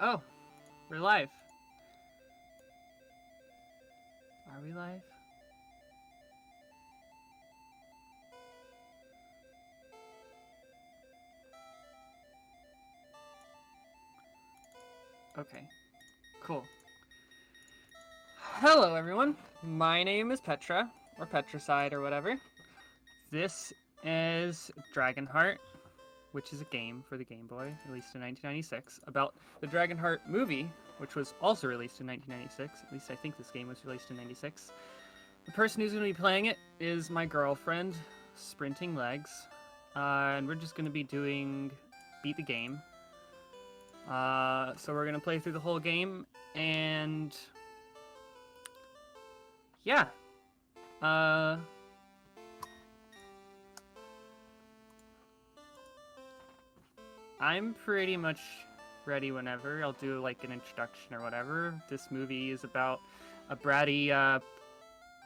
Oh, we're live. Are we live? Okay, cool. Hello, everyone. My name is Petra, or Petracide, or whatever. This is DragonHeart, which is a game for the Game Boy, released in 1996, about the DragonHeart movie, which was also released in 1996. At least I think this game was released in 96. The person who's going to be playing it is my girlfriend, Sprinting Legs, and we're just going to be doing Beat the Game. So we're going to play through the whole game, and yeah. I'm pretty much ready whenever. I'll do like an introduction or whatever. This movie is about a bratty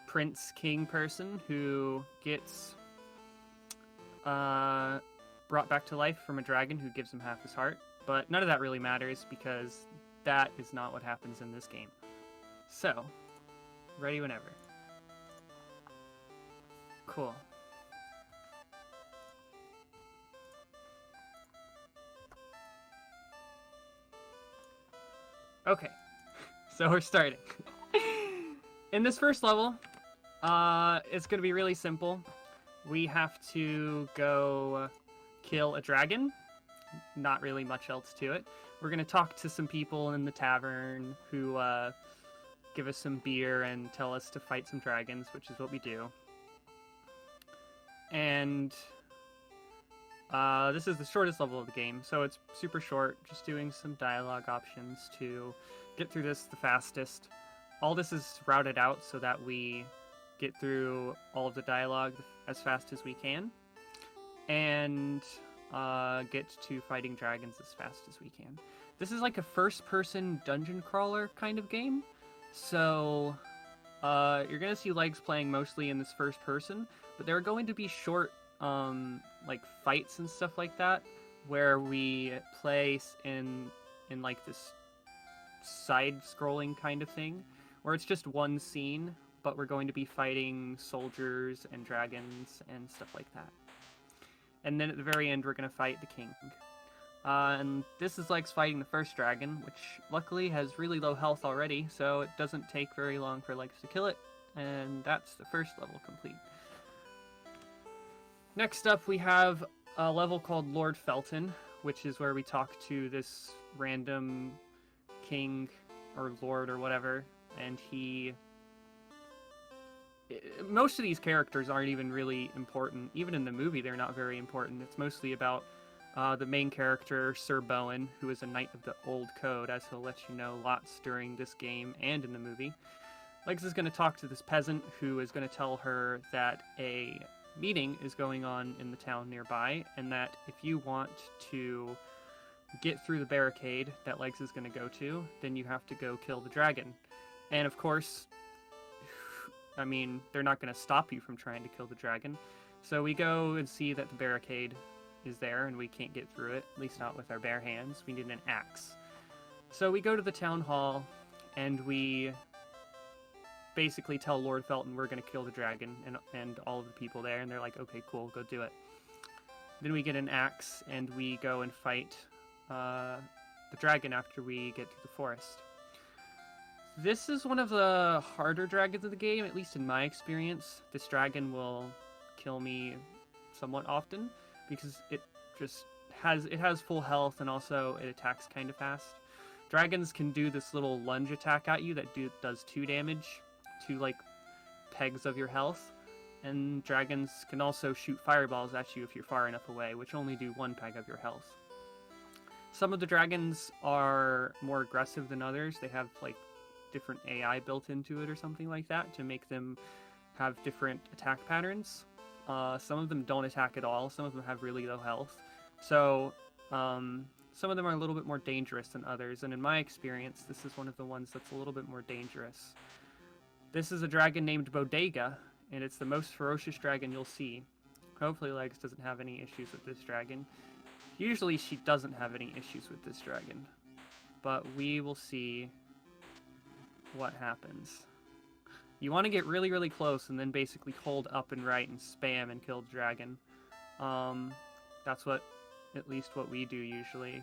prince king person who gets brought back to life from a dragon who gives him half his heart. But none of that really matters because that is not what happens in this game. So, ready whenever. Cool. Okay, so we're starting. In this first level, it's going to be really simple. We have to go kill a dragon. Not really much else to it. We're going to talk to some people in the tavern who give us some beer and tell us to fight some dragons, which is what we do. And this is the shortest level of the game, so it's super short, just doing some dialogue options to get through this the fastest. All this is routed out so that we get through all of the dialogue as fast as we can, and get to fighting dragons as fast as we can. This is like a first-person dungeon crawler kind of game, so you're going to see Legs playing mostly in this first person, but there are going to be short like fights and stuff like that where we play in like this side-scrolling kind of thing where it's just one scene, but we're going to be fighting soldiers and dragons and stuff like that. And then at the very end, we're going to fight the king. And this is Legs fighting the first dragon, which luckily has really low health already, so it doesn't take very long for Legs to kill it. And that's the first level complete. Next up, we have a level called Lord Felton, which is where we talk to this random king or lord or whatever, and most of these characters aren't even really important. Even in the movie, they're not very important. It's mostly about the main character, Sir Bowen, who is a knight of the Old Code, as he'll let you know lots during this game and in the movie. Legs is going to talk to this peasant who is going to tell her that a meeting is going on in the town nearby, and that if you want to get through the barricade that Legs is going to go to, then you have to go kill the dragon. And of course, I mean, they're not going to stop you from trying to kill the dragon. So we go and see that the barricade is there and we can't get through it, at least not with our bare hands. We need an axe. So we go to the town hall and we basically tell Lord Felton we're going to kill the dragon and all of the people there, and they're like, okay, cool, go do it. Then we get an axe and we go and fight the dragon after we get through the forest. This is one of the harder dragons of the game, at least in my experience. This dragon will kill me somewhat often because it has full health, and also it attacks kind of fast. Dragons can do this little lunge attack at you that does 2 damage to like pegs of your health, and dragons can also shoot fireballs at you if you're far enough away, which only do 1 peg of your health. Some of the dragons are more aggressive than others. They have like different AI built into it or something like that to make them have different attack patterns. Some of them don't attack at all. Some of them have really low health. So some of them are a little bit more dangerous than others, and in my experience, this is one of the ones that's a little bit more dangerous. This is a dragon named Bodega, and it's the most ferocious dragon you'll see. Hopefully Legs doesn't have any issues with this dragon. Usually she doesn't have any issues with this dragon. but we will see what happens. You want to get really, really close and then basically hold up and right and spam and kill the dragon. That's at least what we do usually.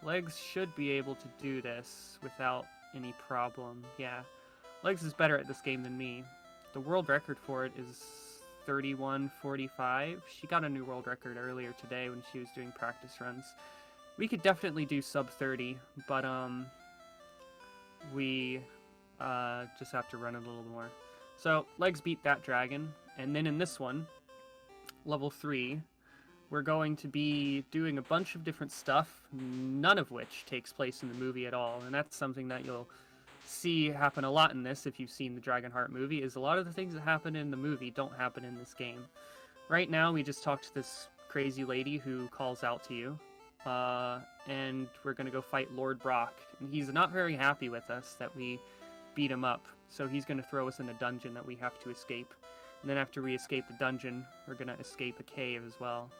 Legs should be able to do this without any problem. Yeah, Legs is better at this game than me. The world record for it is 31:45. She got a new world record earlier today when she was doing practice runs. We could definitely do sub 30, but we just have to run a little more. So Legs beat that dragon, and then in this one, level 3, we're going to be doing a bunch of different stuff, none of which takes place in the movie at all, and that's something that you'll see happen a lot in this if you've seen the DragonHeart movie, is a lot of the things that happen in the movie don't happen in this game. Right now, we just talked to this crazy lady who calls out to you, and we're going to go fight Lord Brock, and he's not very happy with us that we beat him up, so he's going to throw us in a dungeon that we have to escape. And then after we escape the dungeon, we're going to escape a cave as well.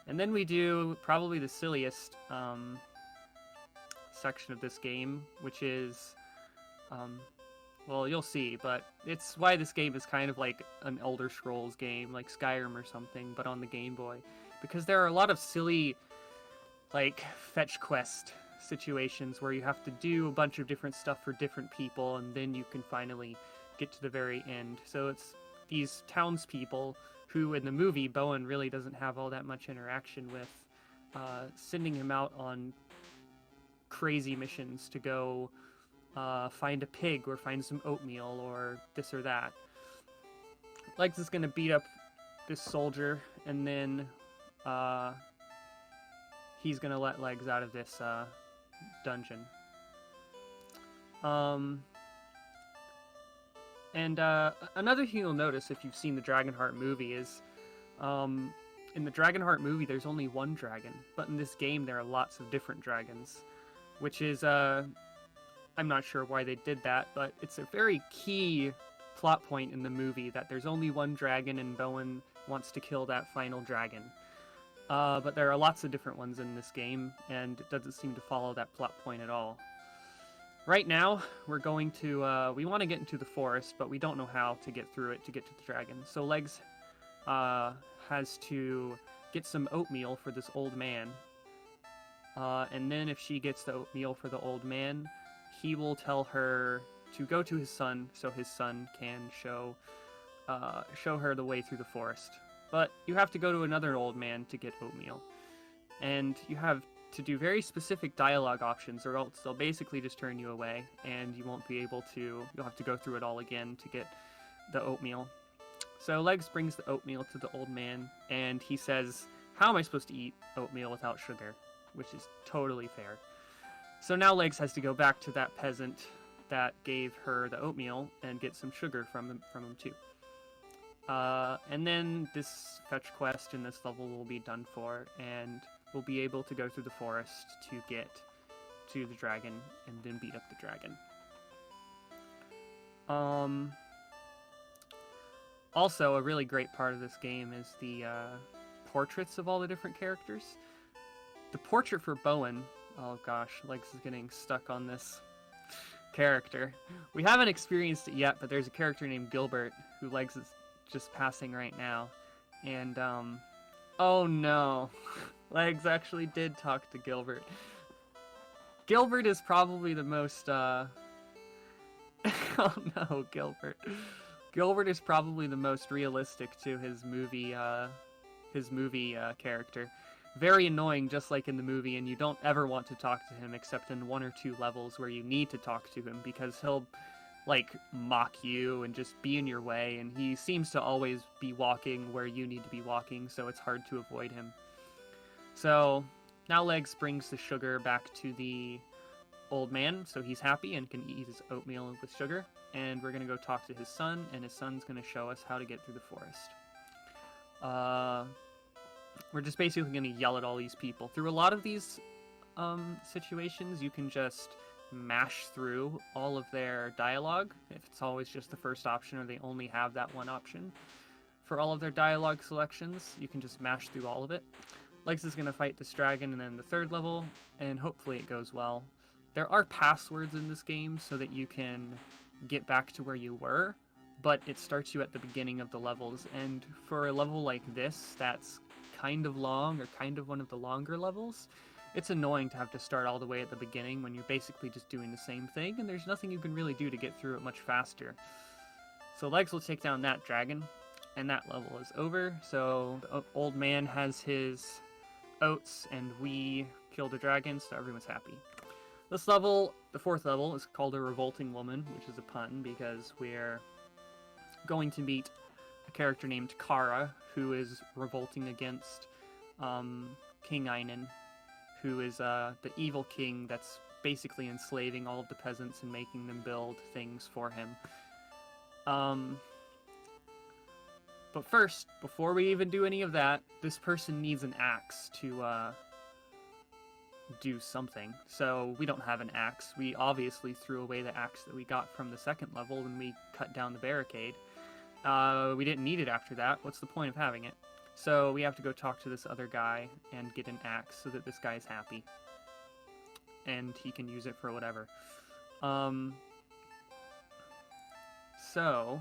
And then we do probably the silliest section of this game, which is, well, you'll see, but it's why this game is kind of like an Elder Scrolls game, like Skyrim or something, but on the Game Boy. Because there are a lot of silly, like, fetch quest situations where you have to do a bunch of different stuff for different people, and then you can finally get to the very end. So it's these townspeople who in the movie Bowen really doesn't have all that much interaction with, sending him out on crazy missions to go find a pig or find some oatmeal or this or that. Legs is going to beat up this soldier, and then he's going to let Legs out of this dungeon. And another thing you'll notice if you've seen the DragonHeart movie is, in the DragonHeart movie there's only one dragon, but in this game there are lots of different dragons, which is, I'm not sure why they did that, but it's a very key plot point in the movie that there's only one dragon and Bowen wants to kill that final dragon. But there are lots of different ones in this game, and it doesn't seem to follow that plot point at all. Right now, we're going to, we want to get into the forest, but we don't know how to get through it to get to the dragon. So Legs has to get some oatmeal for this old man. And then if she gets the oatmeal for the old man, he will tell her to go to his son, so his son can show her the way through the forest. But you have to go to another old man to get oatmeal. And you have to do very specific dialogue options, or else they'll basically just turn you away, and you won't be able to, you'll have to go through it all again to get the oatmeal. So Legs brings the oatmeal to the old man, and he says, how am I supposed to eat oatmeal without sugar? Which is totally fair. So now Legs has to go back to that peasant that gave her the oatmeal and get some sugar from him too. And then this fetch quest in this level will be done for, and we'll be able to go through the forest to get to the dragon and then beat up the dragon. Also, a really great part of this game is the portraits of all the different characters. The portrait for Bowen, oh gosh, Legs is getting stuck on this character. We haven't experienced it yet, but there's a character named Gilbert who Legs is just passing right now. And, oh no. Legs actually did talk to Gilbert. Gilbert is probably the most, oh no, Gilbert. Gilbert is probably the most realistic to his movie character. Very annoying, just like in the movie, and you don't ever want to talk to him except in 1 or 2 levels where you need to talk to him, because he'll, like, mock you and just be in your way, and he seems to always be walking where you need to be walking, so it's hard to avoid him. So now Legs brings the sugar back to the old man, so he's happy and can eat his oatmeal with sugar, and we're going to go talk to his son, and his son's going to show us how to get through the forest. We're just basically going to yell at all these people. Through a lot of these situations, you can just mash through all of their dialogue, if it's always just the first option or they only have that one option. For all of their dialogue selections, you can just mash through all of it. Legs is going to fight this dragon and then the 3rd level, and hopefully it goes well. There are passwords in this game so that you can get back to where you were, but it starts you at the beginning of the levels, and for a level like this that's kind of long, or kind of one of the longer levels, it's annoying to have to start all the way at the beginning when you're basically just doing the same thing, and there's nothing you can really do to get through it much faster. So Legs will take down that dragon, and that level is over. So the old man has his oats, and we killed a dragon, so everyone's happy. This level, the fourth level, is called a Revolting Woman, which is a pun because we're going to meet a character named Kara, who is revolting against King Einan, who is the evil king that's basically enslaving all of the peasants and making them build things for him. But first, before we even do any of that, this person needs an axe to do something. So we don't have an axe. We obviously threw away the axe that we got from the second level when we cut down the barricade. We didn't need it after that. What's the point of having it? So we have to go talk to this other guy and get an axe so that this guy's happy. And he can use it for whatever. So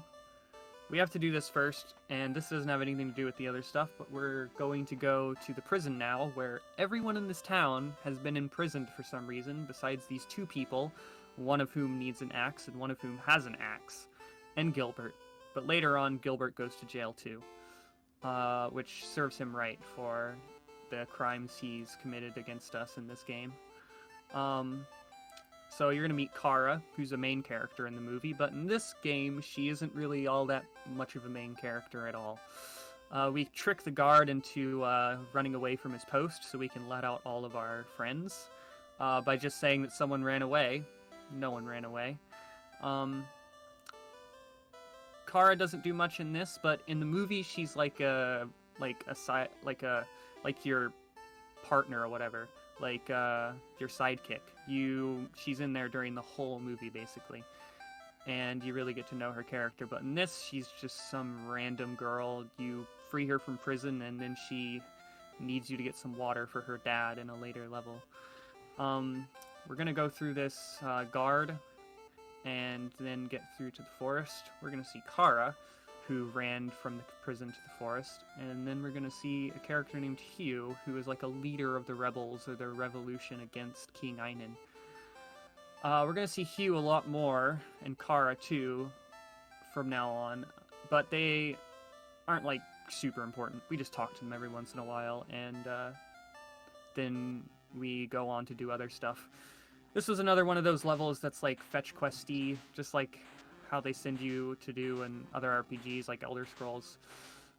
we have to do this first, and this doesn't have anything to do with the other stuff, but we're going to go to the prison now, where everyone in this town has been imprisoned for some reason, besides these two people, one of whom needs an axe and one of whom has an axe, and Gilbert. But later on, Gilbert goes to jail too, which serves him right for the crimes he's committed against us in this game. So you're going to meet Kara, who's a main character in the movie, but in this game, she isn't really all that much of a main character at all. We trick the guard into running away from his post so we can let out all of our friends by just saying that someone ran away. No one ran away. Kara doesn't do much in this, but in the movie, she's like your partner or whatever. Like your sidekick. She's in there during the whole movie basically, and you really get to know her character. But in this, she's just some random girl. You free her from prison, and then she needs you to get some water for her dad in a later level. We're gonna go through this guard, and then get through to the forest. We're gonna see Kara, who ran from the prison to the forest, and then we're going to see a character named Hugh, who is like a leader of the rebels or the revolution against King Einan. We're going to see Hugh a lot more, and Kara too, from now on, but they aren't like super important. We just talk to them every once in a while, and then we go on to do other stuff. This was another one of those levels that's like fetch questy, just like how they send you to do in other RPGs like Elder Scrolls.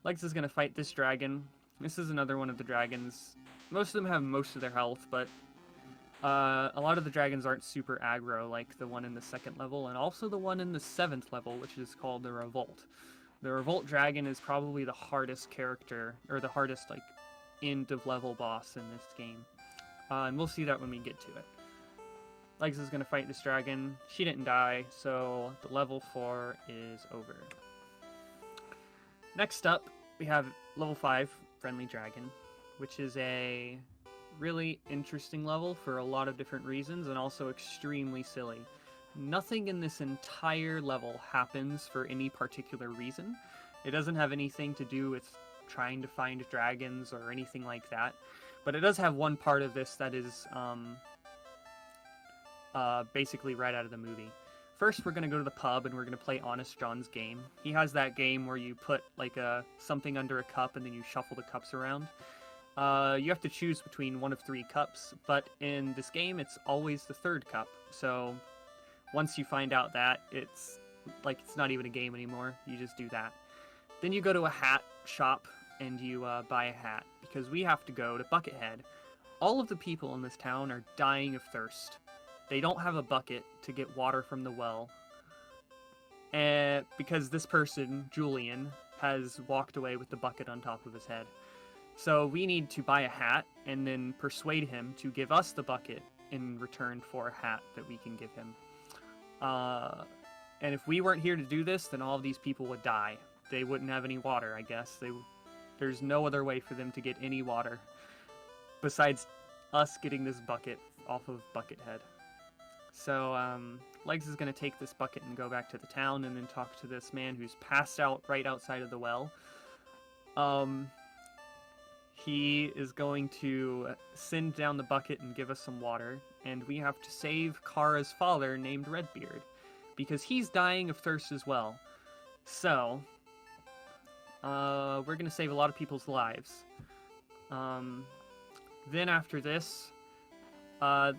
Legs is going to fight this dragon. This is another one of the dragons. Most of them have most of their health, but a lot of the dragons aren't super aggro like the one in the second level, and also the one in the 7th level, which is called the Revolt. The Revolt dragon is probably the hardest character, or the hardest like end of level boss in this game. And we'll see that when we get to it. Legs is going to fight this dragon. She didn't die, so the level 4 is over. Next up, we have level 5, Friendly Dragon, which is a really interesting level for a lot of different reasons, and also extremely silly. Nothing in this entire level happens for any particular reason. It doesn't have anything to do with trying to find dragons or anything like that, but it does have one part of this that is basically right out of the movie. First, we're going to go to the pub and we're going to play Honest John's game. He has that game where you put like something under a cup and then you shuffle the cups around. You have to choose between one of 3 cups, but in this game it's always the 3rd cup. So once you find out that, it's not even a game anymore. You just do that. Then you go to a hat shop and you buy a hat, because we have to go to Buckethead. All of the people in this town are dying of thirst. They don't have a bucket to get water from the well, and because this person, Julian, has walked away with the bucket on top of his head. So we need to buy a hat and then persuade him to give us the bucket in return for a hat that we can give him. And if we weren't here to do this, then all of these people would die. They wouldn't have any water, I guess. There's no other way for them to get any water besides us getting this bucket off of Buckethead. So, Legs is going to take this bucket and go back to the town and then talk to this man who's passed out right outside of the well. He is going to send down the bucket and give us some water, and we have to save Kara's father named Redbeard, because he's dying of thirst as well. So, we're going to save a lot of people's lives. Then after this,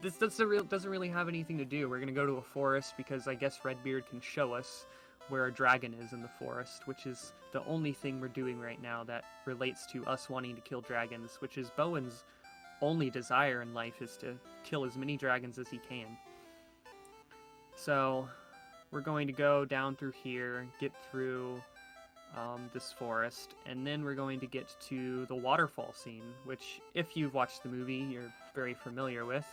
this doesn't really have anything to do. We're going to go to a forest because I guess Redbeard can show us where a dragon is in the forest, which is the only thing we're doing right now that relates to us wanting to kill dragons, which is Bowen's only desire in life is to kill as many dragons as he can. So we're going to go down through here, get through this forest, and then we're going to get to the waterfall scene, which, if you've watched the movie, you're very familiar with.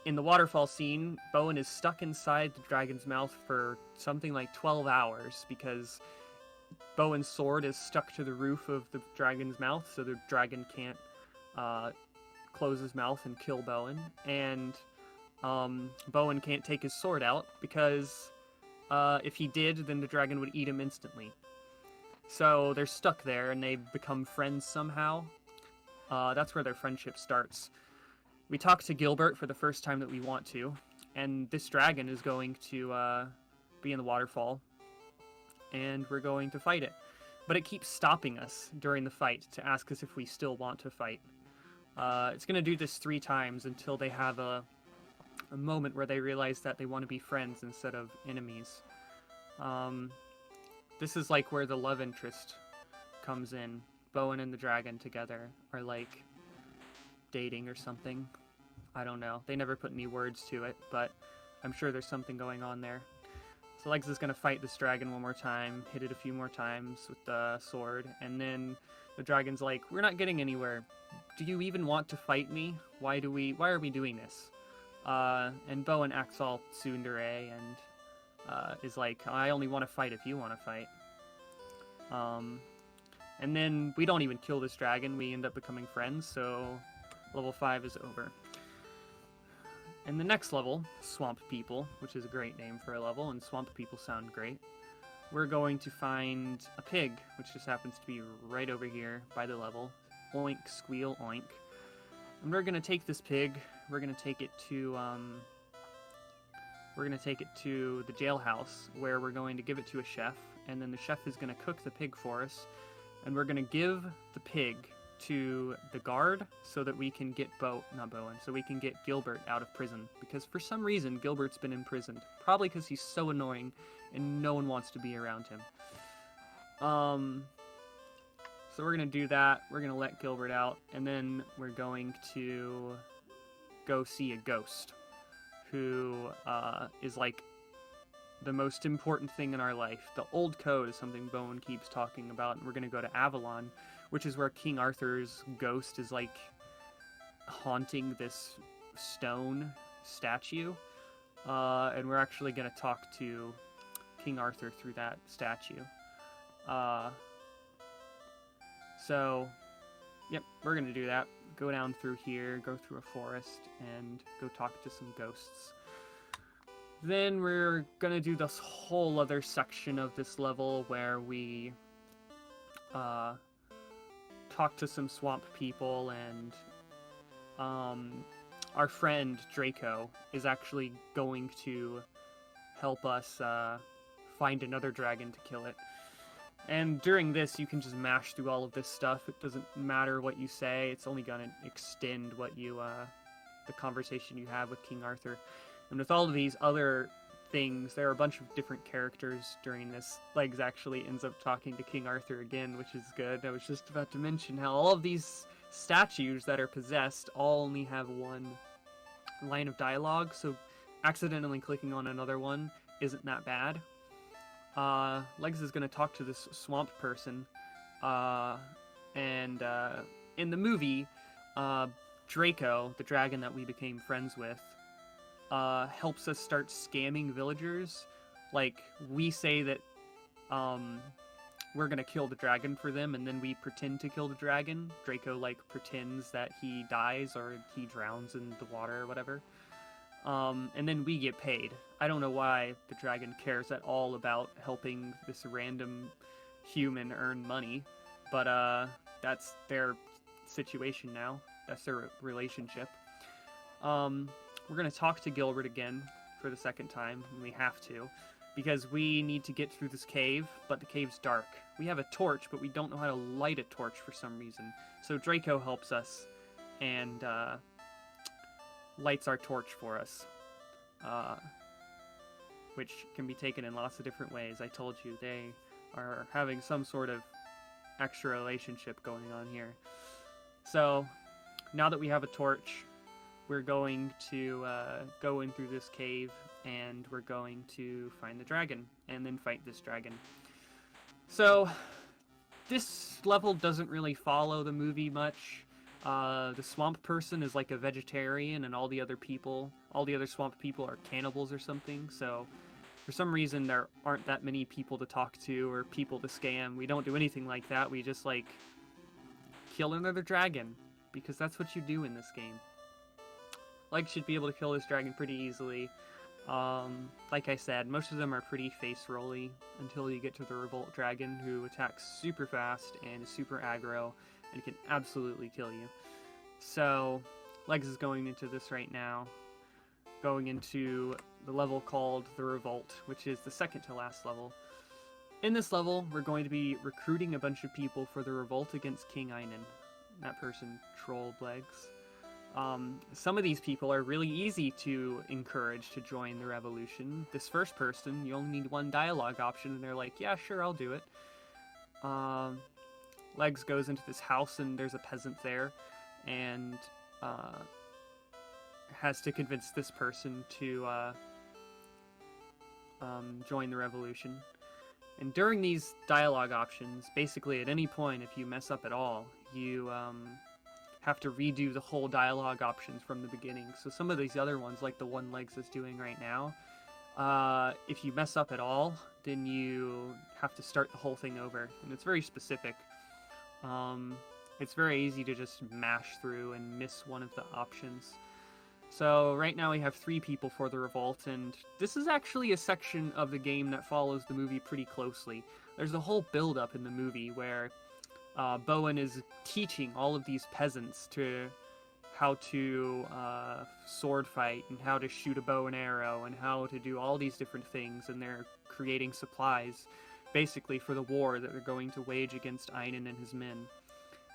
In the waterfall scene, Bowen is stuck inside the dragon's mouth for something like 12 hours because Bowen's sword is stuck to the roof of the dragon's mouth, so the dragon can't close his mouth and kill Bowen. And Bowen can't take his sword out because if he did, then the dragon would eat him instantly. So they're stuck there, and they become friends somehow. That's where their friendship starts. We talk to Gilbert for the first time that we want to, and this dragon is going to be in the waterfall, and we're going to fight it. But it keeps stopping us during the fight to ask us if we still want to fight. It's going to do this 3 times until they have a moment where they realize that they want to be friends instead of enemies. This is like where the love interest comes in. Bowen and the dragon together are like dating or something. I don't know. They never put any words to it, but I'm sure there's something going on there. So Legs is going to fight this dragon one more time, hit it a few more times with the sword, and then the dragon's like, we're not getting anywhere. Do you even want to fight me? Why are we doing this? And Bowen acts all tsundere and is like, I only want to fight if you want to fight. And then we don't even kill this dragon. We end up becoming friends, so level 5 is over. And the next level, Swamp People, which is a great name for a level, and Swamp People sound great. We're going to find a pig, which just happens to be right over here by the level. Oink, squeal, oink. And we're gonna take this pig. We're gonna take it to the jailhouse, where we're going to give it to a chef, and then the chef is gonna cook the pig for us, and we're gonna give the pig to the guard so that we can get so we can get Gilbert out of prison, because for some reason Gilbert's been imprisoned, probably because he's so annoying and no one wants to be around him. So we're gonna do that. We're gonna let Gilbert out, and then we're going to go see a ghost who is like the most important thing in our life. The old code is something Bowen keeps talking about, and we're gonna go to Avalon, which is where King Arthur's ghost is like haunting this stone statue, and we're actually gonna talk to King Arthur through that statue. So, yep, we're gonna do that. Go down through here, go through a forest, and go talk to some ghosts. Then we're gonna do this whole other section of this level where we talk to some swamp people, and our friend Draco is actually going to help us find another dragon to kill it. And during this, you can just mash through all of this stuff. It doesn't matter what you say. It's only going to extend what you, the conversation you have with King Arthur. And with all of these other things, there are a bunch of different characters during this. Legs actually ends up talking to King Arthur again, which is good. I was just about to mention how all of these statues that are possessed all only have one line of dialogue, so accidentally clicking on another one isn't that bad. Legs is going to talk to this swamp person, and in the movie, Draco, the dragon that we became friends with, helps us start scamming villagers. Like, we say that we're going to kill the dragon for them, and then we pretend to kill the dragon. Draco, like, pretends that he dies or he drowns in the water or whatever. and then we get paid. I don't know why the dragon cares at all about helping this random human earn money, but that's their situation now. That's their relationship. We're gonna talk to Gilbert again for the second time, and we have to, because we need to get through this cave, but the cave's dark. We have a torch, but we don't know how to light a torch for some reason. So Draco helps us and lights our torch for us, which can be taken in lots of different ways. I told you, they are having some sort of extra relationship going on here. So now that we have a torch, we're going to go in through this cave, and we're going to find the dragon, and then fight this dragon. So, this level doesn't really follow the movie much. The swamp person is like a vegetarian, and all the other swamp people are cannibals or something, so for some reason there aren't that many people to talk to or people to scam. We don't do anything like that. We just, like, kill another dragon, because that's what you do in this game. Legs should be able to kill this dragon pretty easily. Like I said, most of them are pretty face-rolly until you get to the Revolt Dragon, who attacks super fast and is super aggro and can absolutely kill you. So, Legs is going into this right now, going into the level called the Revolt, which is the second to last level. In this level, we're going to be recruiting a bunch of people for the revolt against King Einan. That person trolled Legs. Some of these people are really easy to encourage to join the revolution. This first person, you only need one dialogue option, and they're like, yeah, sure, I'll do it. Legs goes into this house, and there's a peasant there, and has to convince this person to join the revolution. And during these dialogue options, basically at any point, if you mess up at all, you have to redo the whole dialogue options from the beginning. So some of these other ones, like the one Legs is doing right now, if you mess up at all, then you have to start the whole thing over. And it's very specific. It's very easy to just mash through and miss one of the options. So right now we have 3 people for the revolt, and this is actually a section of the game that follows the movie pretty closely. There's a whole build-up in the movie where Bowen is teaching all of these peasants how to sword fight, and how to shoot a bow and arrow, and how to do all these different things, and they're creating supplies, basically, for the war that they're going to wage against Einan and his men.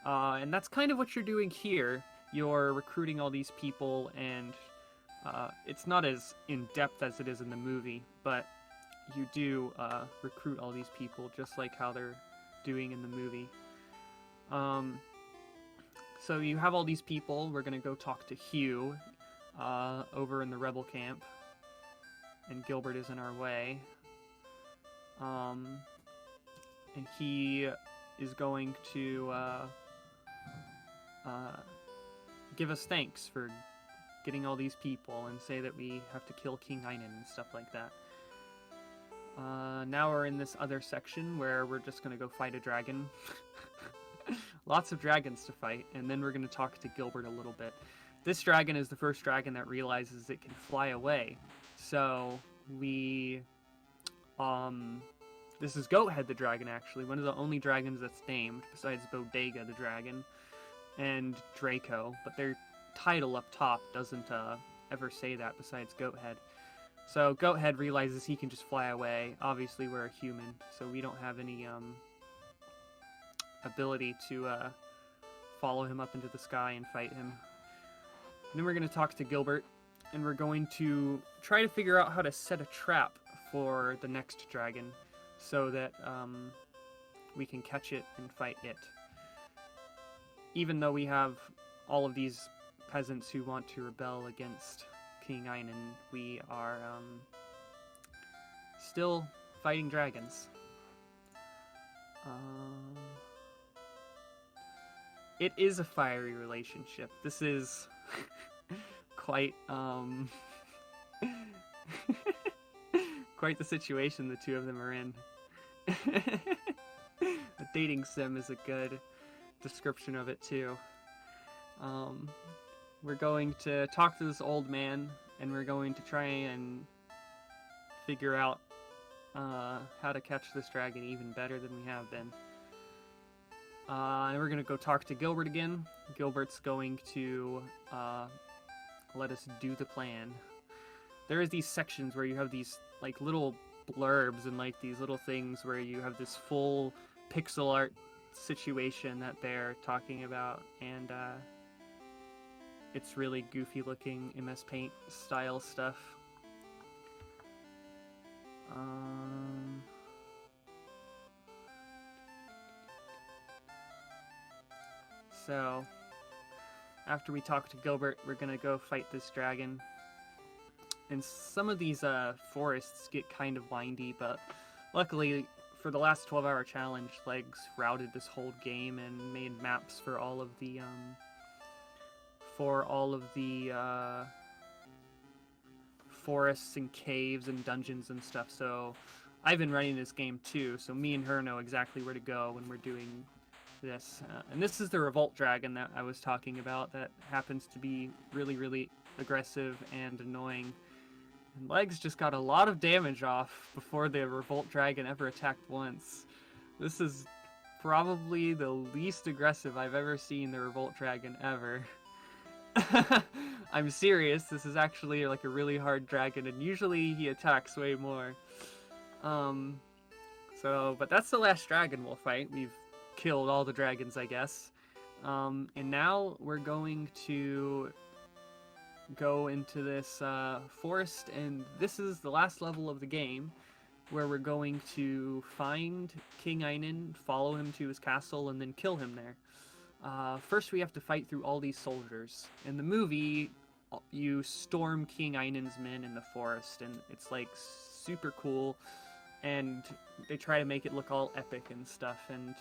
And that's kind of what you're doing here. You're recruiting all these people, and it's not as in-depth as it is in the movie, but you do recruit all these people just like how they're doing in the movie. So you have all these people. We're going to go talk to Hugh over in the rebel camp, and Gilbert is in our way. And he is going to give us thanks for getting all these people, and say that we have to kill King Einan and stuff like that. Now we're in this other section where we're just going to go fight a dragon. Lots of dragons to fight, and then we're going to talk to Gilbert a little bit. This dragon is the first dragon that realizes it can fly away. So we... this is Goathead the dragon, actually. One of the only dragons that's named, besides Bodega the dragon and Draco. But their title up top doesn't ever say that besides Goathead. So Goathead realizes he can just fly away. Obviously, we're a human, so we don't have any ability to follow him up into the sky and fight him. And then we're going to talk to Gilbert, and we're going to try to figure out how to set a trap for the next dragon, so that we can catch it and fight it. Even though we have all of these peasants who want to rebel against King Einan, we are still fighting dragons. It is a fiery relationship. This is quite quite the situation the two of them are in. A dating sim is a good description of it too. We're going to talk to this old man and we're going to try and figure out how to catch this dragon even better than we have been. And we're going to go talk to Gilbert again. Gilbert's going to let us do the plan. There is these sections where you have these like little blurbs and like these little things where you have this full pixel art situation that they're talking about, and it's really goofy looking MS Paint style stuff. So, after we talk to Gilbert, we're gonna go fight this dragon. And some of these forests get kind of windy, but luckily for the last 12-hour challenge, Legs routed this whole game and made maps for all of the forests and caves and dungeons and stuff. So I've been running this game too, so me and her know exactly where to go when we're doing this. And this is the Revolt Dragon that I was talking about that happens to be really, really aggressive and annoying. And Legs just got a lot of damage off before the Revolt Dragon ever attacked once. This is probably the least aggressive I've ever seen the Revolt Dragon ever. I'm serious, this is actually like a really hard dragon, and usually he attacks way more. But that's the last dragon we'll fight. We've killed all the dragons, I guess. And now we're going to go into this forest, and this is the last level of the game, where we're going to find King Einan, follow him to his castle, and then kill him there. First we have to fight through all these soldiers. In the movie, you storm King Einan's men in the forest, and it's like super cool, and they try to make it look all epic and stuff, and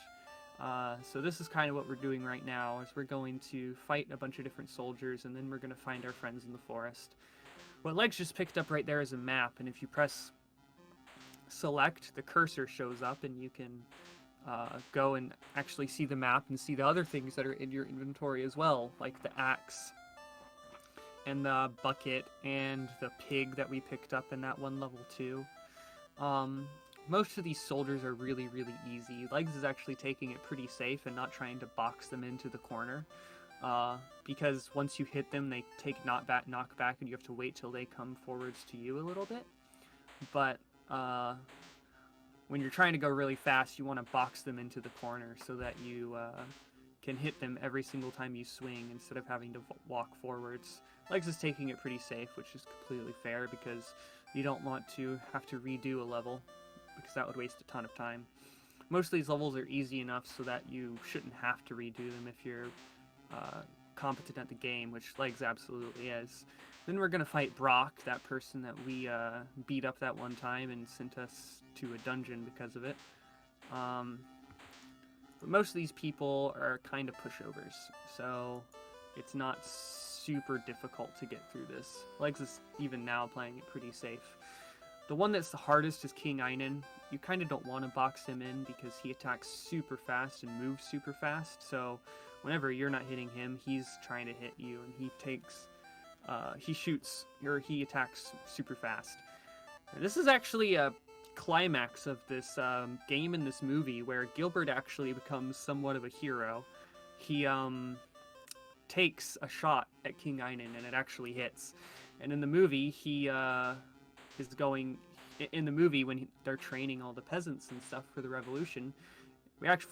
so this is kind of what we're doing right now, is we're going to fight a bunch of different soldiers, and then we're going to find our friends in the forest. What Legs just picked up right there is a map, and if you press select, the cursor shows up, and you can go and actually see the map and see the other things that are in your inventory as well, like the axe, and the bucket, and the pig that we picked up in that one level too. Most of these soldiers are really, really easy. Legs is actually taking it pretty safe and not trying to box them into the corner, because once you hit them, they take knockback, and you have to wait till they come forwards to you a little bit. But when you're trying to go really fast, you want to box them into the corner so that you can hit them every single time you swing instead of having to walk forwards. Legs is taking it pretty safe, which is completely fair, because you don't want to have to redo a level, because that would waste a ton of time. Most of these levels are easy enough so that you shouldn't have to redo them if you're competent at the game, which Legs absolutely is. Then we're going to fight Brock, that person that we beat up that one time and sent us to a dungeon because of it. But most of these people are kind of pushovers, so it's not super difficult to get through this. Legs is even now playing it pretty safe. The one that's the hardest is King Einan. You kind of don't want to box him in because he attacks super fast and moves super fast, so whenever you're not hitting him, he's trying to hit you, and he attacks super fast. And this is actually a climax of this game in this movie, where Gilbert actually becomes somewhat of a hero. He takes a shot at King Einan, and it actually hits. And in the movie, when they're training all the peasants and stuff for the revolution,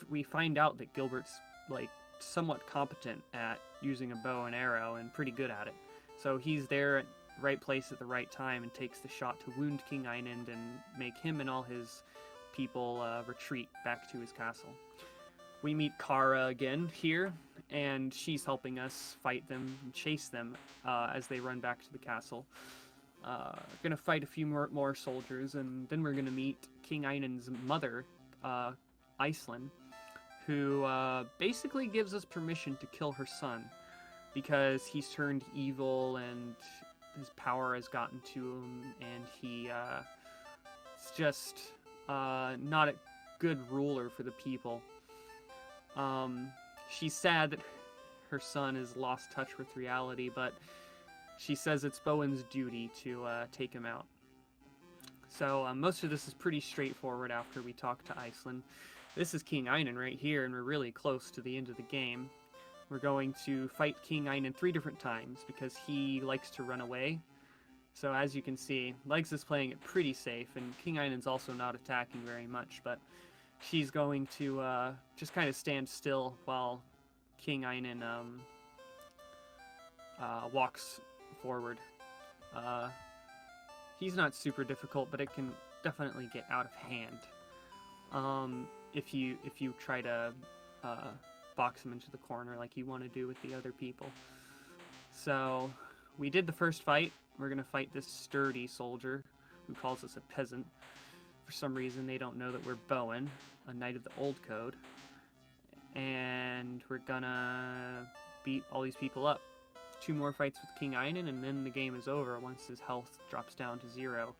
we find out that Gilbert's like somewhat competent at using a bow and arrow and pretty good at it. So he's there at the right place at the right time and takes the shot to wound King Einan and make him and all his people retreat back to his castle. We meet Kara again here, and she's helping us fight them and chase them as they run back to the castle. We're going to fight a few more soldiers, and then we're going to meet King Einan's mother, Iceland, who basically gives us permission to kill her son, because he's turned evil and his power has gotten to him, and he's just not a good ruler for the people. She's sad that her son has lost touch with reality, but she says it's Bowen's duty to take him out. So most of this is pretty straightforward after we talk to Iceland. This is King Einan right here, and we're really close to the end of the game. We're going to fight King Einan 3 different times because he likes to run away. So as you can see, Legs is playing it pretty safe, and King Einan's also not attacking very much, but she's going to just kind of stand still while King Einan walks forward. He's not super difficult, but it can definitely get out of hand if you try to box him into the corner like you want to do with the other people. So we did the first fight. We're going to fight this sturdy soldier who calls us a peasant. For some reason, they don't know that we're Bowen, a knight of the old code. And we're going to beat all these people up. 2 more fights with King Einan, and then the game is over once his health drops down to 0.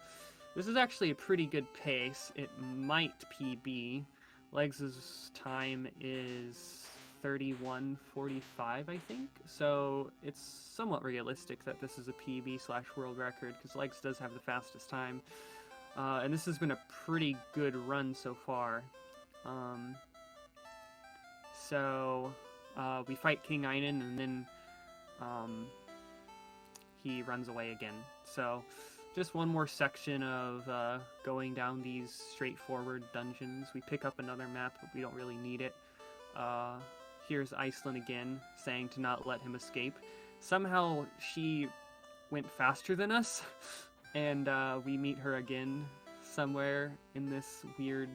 This is actually a pretty good pace. It might PB. Legs' time is 31:45, I think. So it's somewhat realistic that this is a PB/world record, because Legs does have the fastest time. And this has been a pretty good run so far. So we fight King Einan, and then he runs away again. So just one more section of going down these straightforward dungeons. We pick up another map, but we don't really need it. Here's Iceland again, saying to not let him escape. Somehow she went faster than us, and we meet her again somewhere in this weird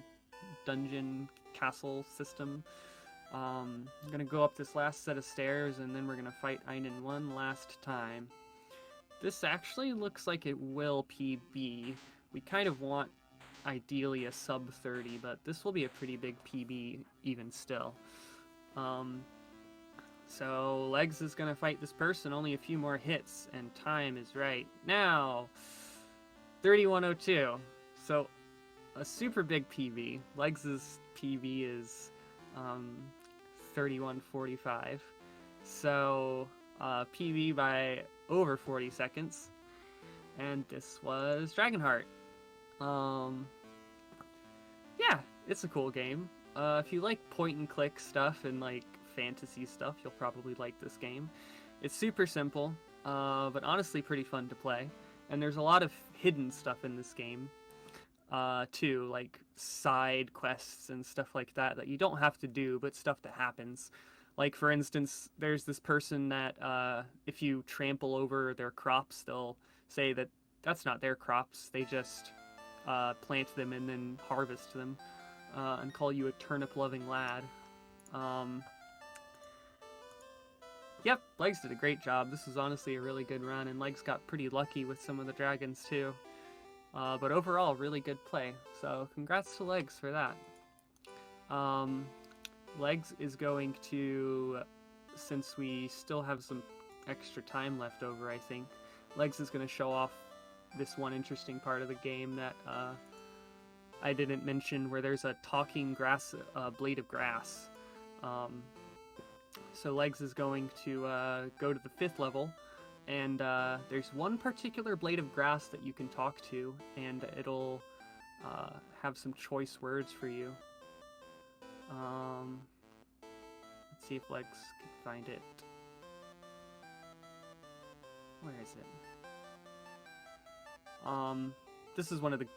dungeon castle system. I'm gonna go up this last set of stairs, and then we're gonna fight Einan one last time. This actually looks like it will PB. We kind of want, ideally, a sub 30, but this will be a pretty big PB even still. So Legs is gonna fight this person, only a few more hits, and time is right now. 31:02. So a super big PB. Legs' PB is 31:45. So PB by over 40 seconds. And this was DragonHeart. Yeah, it's a cool game. If you like point and click stuff and like fantasy stuff, you'll probably like this game. It's super simple, but honestly pretty fun to play. And there's a lot of hidden stuff in this game, too, like side quests and stuff like that you don't have to do, but stuff that happens. Like, for instance, there's this person that if you trample over their crops, they'll say that that's not their crops. They just plant them and then harvest them, and call you a turnip-loving lad. Yep, Legs did a great job. This was honestly a really good run, and Legs got pretty lucky with some of the dragons too. But overall, really good play. So congrats to Legs for that. Legs is going to, since we still have some extra time left over, I think, Legs is going to show off this one interesting part of the game that I didn't mention, where there's a talking grass, blade of grass. So Legs is going to go to the 5th level, and there's one particular blade of grass that you can talk to, and it'll have some choice words for you. Let's see if Legs can find it. Where is it? This is one of the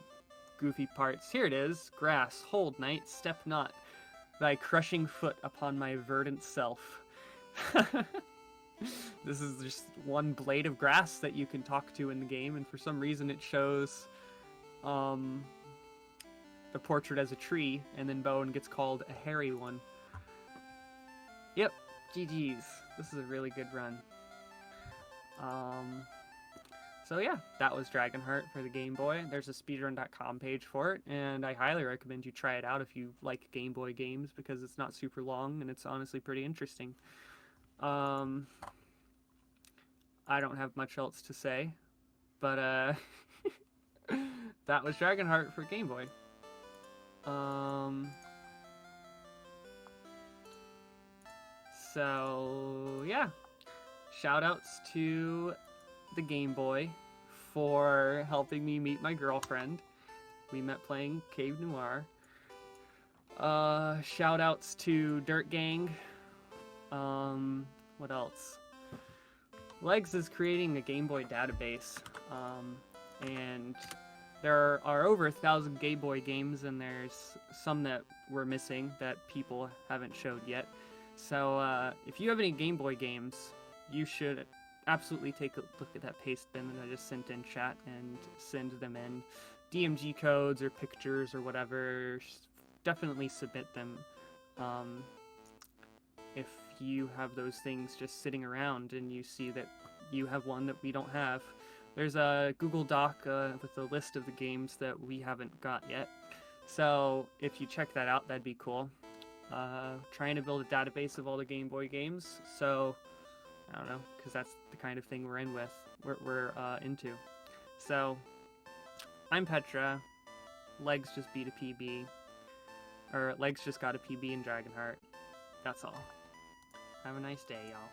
goofy parts. Here it is. Grass, hold, knight, step not. Thy crushing foot upon my verdant self. This is just one blade of grass that you can talk to in the game, and for some reason it shows the portrait as a tree, and then Bowen gets called a hairy one. Yep, GG's. This is a really good run. So yeah, that was DragonHeart for the Game Boy. There's a speedrun.com page for it, and I highly recommend you try it out if you like Game Boy games, because it's not super long, and it's honestly pretty interesting. I don't have much else to say, but that was DragonHeart for Game Boy. So yeah, shoutouts to the Game Boy for helping me meet my girlfriend. We met playing Cave Noir. Shout outs to Dirt Gang. What else? Legs is creating a Game Boy database. And there are over 1,000 Game Boy games, and there's some that we're missing that people haven't showed yet. So if you have any Game Boy games, you should absolutely take a look at that paste bin that I just sent in chat and send them in. DMG codes or pictures or whatever, definitely submit them. If you have those things just sitting around and you see that you have one that we don't have, there's a Google Doc with a list of the games that we haven't got yet. So if you check that out, that'd be cool. Trying to build a database of all the Game Boy games. So I don't know, because that's the kind of thing we're into. So I'm Petra. Legs just beat a PB, or Legs just got a PB in DragonHeart. That's all. Have a nice day, y'all.